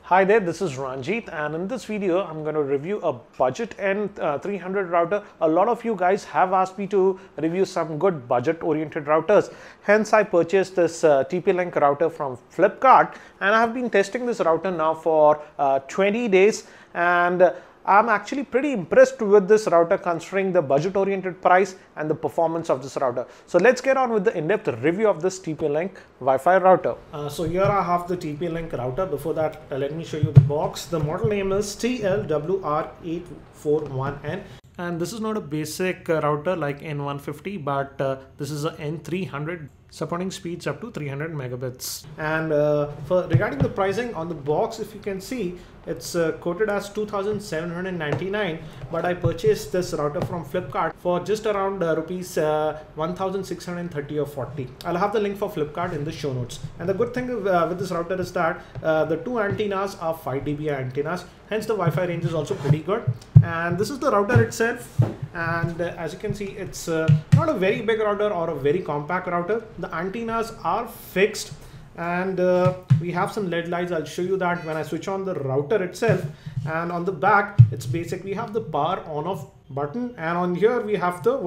Hi there, this is Ranjit, and in this video I'm going to review a budget N300 router. A lot of you guys have asked me to review some good budget oriented routers. Hence I purchased this TP-Link router from Flipkart, and I have been testing this router now for 20 days, and I'm actually pretty impressed with this router considering the budget oriented price and the performance of this router. So let's get on with the in-depth review of this TP-Link Wi-Fi router. So here I have the TP-Link router. Before that, let me show you the box. The model name is TL WR841N. And this is not a basic router like N150, but this is a N300 supporting speeds up to 300 megabits. And regarding the pricing on the box, if you can see, it's quoted as 2,799, but I purchased this router from Flipkart for just around rupees 1,630 or 40. I'll have the link for Flipkart in the show notes. And the good thing with this router is that the two antennas are 5 dB antennas, hence the Wi-Fi range is also pretty good. And this is the router itself, and as you can see, it's not a very big router or a very compact router. The antennas are fixed, and we have some LED lights. I'll show you that when I switch on the router itself. And on the back, it's basic. We have the power on off button, and on here we have the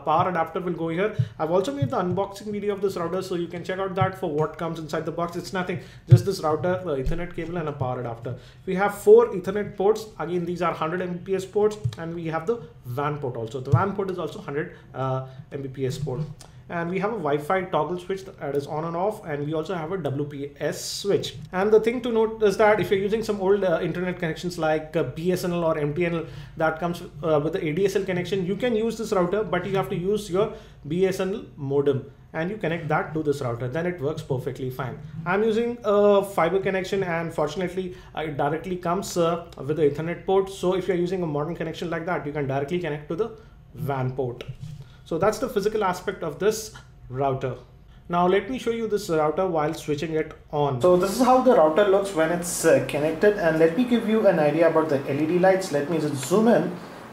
power adapter will go here. I've also made the unboxing video of this router, so you can check out that for what comes inside the box. It's nothing, just this router, the Ethernet cable and a power adapter. We have 4 Ethernet ports. Again, these are 100 Mbps ports, and we have the WAN port also. The WAN port is also 100 Mbps port. And we have a Wi-Fi toggle switch that is on and off, and we also have a WPS switch. And the thing to note is that if you're using some old internet connections like BSNL or MTNL that comes with the ADSL connection, you can use this router, but you have to use your BSNL modem and you connect that to this router, then it works perfectly fine. I'm using a fiber connection, and fortunately it directly comes with the Ethernet port. So if you're using a modern connection like that, you can directly connect to the WAN port. So that's the physical aspect of this router. Now let me show you this router while switching it on. So this is how the router looks when it's connected, and let me give you an idea about the LED lights. Let me just zoom in,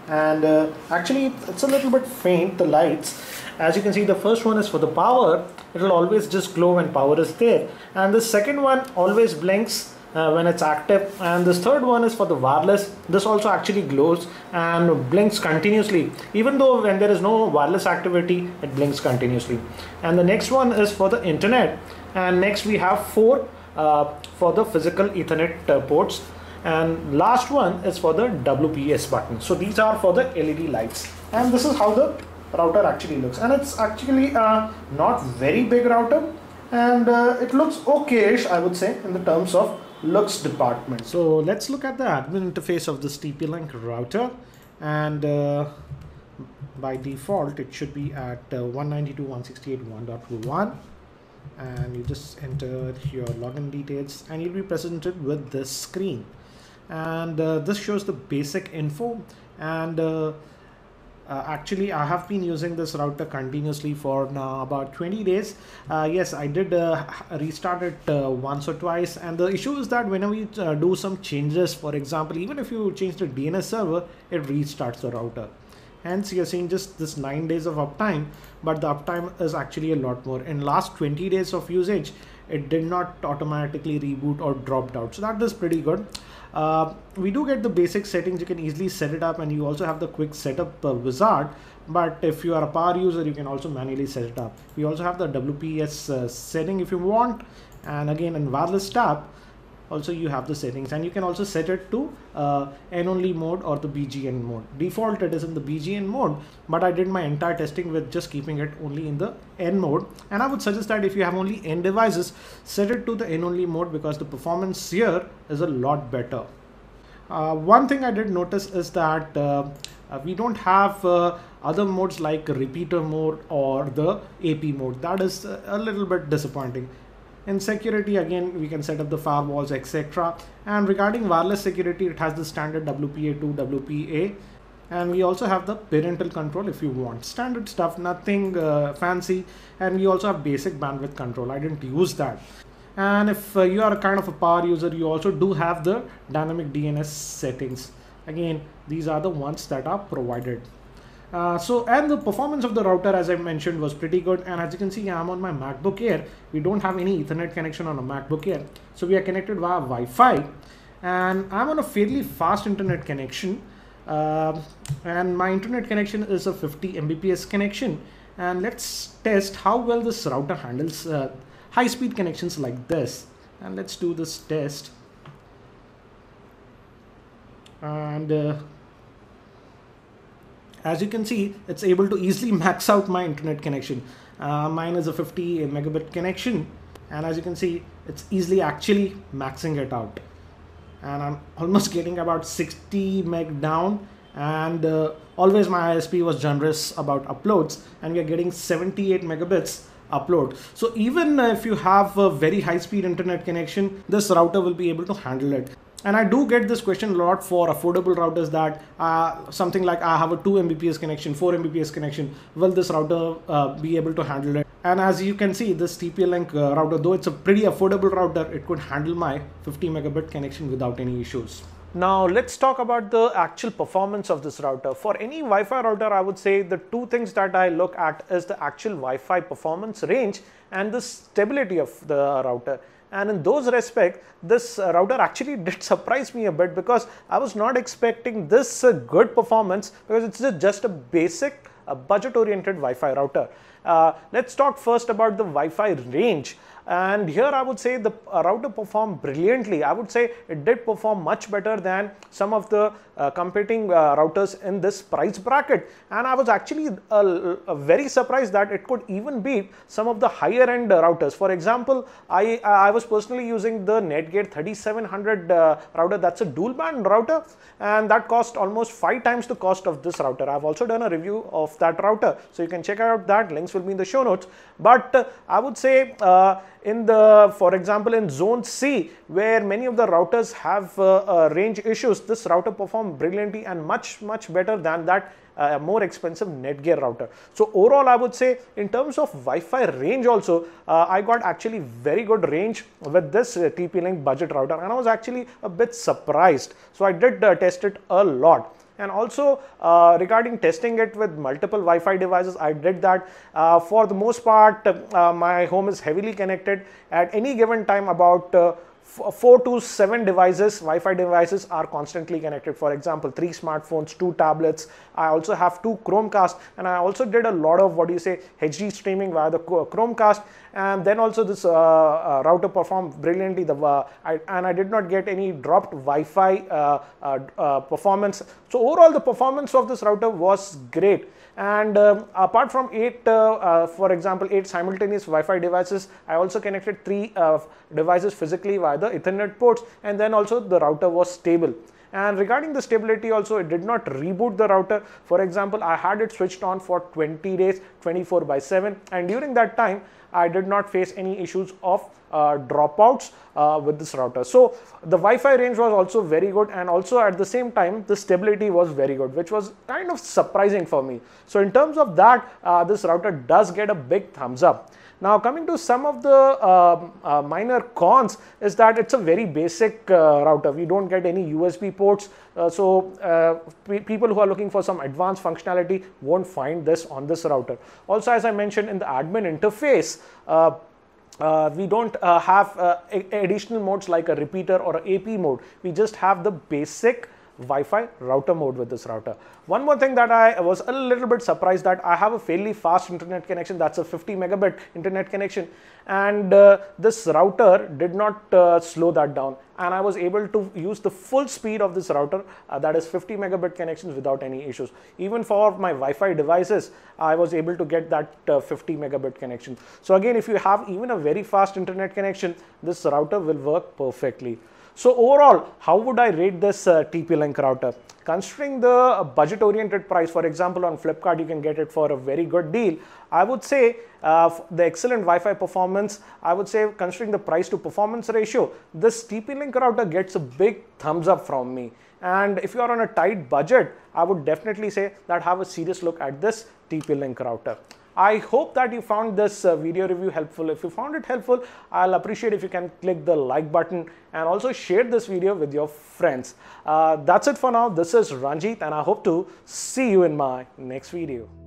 and actually it's a little bit faint, the lights. As you can see, the first one is for the power. It will always just glow when power is there, and the second one always blinks when it's active, and this third one is for the wireless. This also actually glows and blinks continuously. Even though when there is no wireless activity, it blinks continuously. And the next one is for the internet, and next we have 4 for the physical Ethernet ports, and last one is for the WPS button. So these are for the LED lights, and this is how the router actually looks. And it's actually not very big router, and it looks okay-ish, I would say, in the terms of looks department. So let's look at the admin interface of this TP-Link router, and by default it should be at 192.168.1.1, and you just enter your login details and you'll be presented with this screen. And this shows the basic info, and actually I have been using this router continuously for now about 20 days. Yes, I did restart it once or twice, and the issue is that whenever you do some changes, for example, even if you change the DNS server, it restarts the router. Hence you're seeing just this 9 days of uptime, but the uptime is actually a lot more. In last 20 days of usage, it did not automatically reboot or dropped out, so that is pretty good. We do get the basic settings. You can easily set it up, and you also have the quick setup wizard, but if you are a power user, you can also manually set it up. We also have the WPS setting if you want, and again in wireless tab also you have the settings, and you can also set it to N only mode or the BGN mode. Default it is in the BGN mode, but I did my entire testing with just keeping it only in the N mode, and I would suggest that if you have only N devices, set it to the N only mode, because the performance here is a lot better. One thing I did notice is that we don't have other modes like repeater mode or the AP mode. That is a little bit disappointing. In security, again, we can set up the firewalls, etc. And regarding wireless security, it has the standard WPA2, WPA, and we also have the parental control if you want. Standard stuff, nothing fancy. And we also have basic bandwidth control. I didn't use that. And if you are a kind of a power user, you also do have the dynamic DNS settings. Again, these are the ones that are provided. And the performance of the router, as I mentioned, was pretty good. And as you can see, I'm on my MacBook Air. We don't have any Ethernet connection on a MacBook Air. So we are connected via Wi-Fi. And I'm on a fairly fast internet connection. And my internet connection is a 50 Mbps connection. And let's test how well this router handles high-speed connections like this. And let's do this test. And as you can see, it's able to easily max out my internet connection. Mine is a 50 megabit connection, and as you can see, it's easily actually maxing it out. And I'm almost getting about 60 meg down, and always my ISP was generous about uploads, and we are getting 78 megabits upload. So even if you have a very high speed internet connection, this router will be able to handle it. And I do get this question a lot for affordable routers, that something like I have a 2 Mbps connection, 4 Mbps connection, will this router be able to handle it? And as you can see, this TP-Link router, though it's a pretty affordable router, it could handle my 50 megabit connection without any issues. Now let's talk about the actual performance of this router. For any Wi-Fi router, I would say the two things that I look at is the actual Wi-Fi performance range and the stability of the router. And in those respects, this router actually did surprise me a bit, because I was not expecting this good performance, because it's just a basic budget-oriented Wi-Fi router. Let's talk first about the Wi-Fi range. And here I would say the router performed brilliantly. I would say it did perform much better than some of the competing routers in this price bracket. And I was actually very surprised that it could even beat some of the higher end routers. For example, I was personally using the Netgear 3700 router. That's a dual band router, and that cost almost 5 times the cost of this router. I've also done a review of that router, so you can check out that. Links will be in the show notes. But I would say for example, in zone C, where many of the routers have range issues, this router performed brilliantly and much better than that more expensive Netgear router. So overall, I would say in terms of Wi-Fi range also, I got actually very good range with this TP-Link budget router, and I was actually a bit surprised. So I did test it a lot. And also regarding testing it with multiple Wi-Fi devices, I did that. For the most part, my home is heavily connected. At any given time, about 4 to 7 devices, Wi-Fi devices, are constantly connected. For example, 3 smartphones, 2 tablets. I also have 2 Chromecast, and I also did a lot of HD streaming via the Chromecast. And then also this router performed brilliantly. And I did not get any dropped Wi-Fi performance. So overall, the performance of this router was great. And apart from 8, for example, 8 simultaneous Wi-Fi devices, I also connected 3 devices physically via the Ethernet ports, and then also the router was stable. And regarding the stability also, it did not reboot the router. For example, I had it switched on for 20 days, 24/7, and during that time, I did not face any issues of dropouts with this router. So the Wi-Fi range was also very good, and also at the same time the stability was very good, which was kind of surprising for me. So in terms of that, this router does get a big thumbs up. Now coming to some of the minor cons is that it's a very basic router. We don't get any USB ports, so people who are looking for some advanced functionality won't find this on this router. Also, as I mentioned in the admin interface, we don't have additional modes like a repeater or an AP mode. We just have the basic Wi-Fi router mode with this router. One more thing that I was a little bit surprised, that I have a fairly fast internet connection. That's a 50 megabit internet connection, and this router did not slow that down, and I was able to use the full speed of this router, that is 50 megabit connections, without any issues. Even for my Wi-Fi devices, I was able to get that 50 megabit connection. So again, if you have even a very fast internet connection, this router will work perfectly. So overall, how would I rate this TP-Link router? Considering the budget-oriented price, for example, on Flipkart, you can get it for a very good deal. I would say the excellent Wi-Fi performance, I would say considering the price to performance ratio, this TP-Link router gets a big thumbs up from me. And if you are on a tight budget, I would definitely say that have a serious look at this TP-Link router. I hope that you found this video review helpful. If you found it helpful, I'll appreciate if you can click the like button and also share this video with your friends. That's it for now. This is Ranjit and I hope to see you in my next video.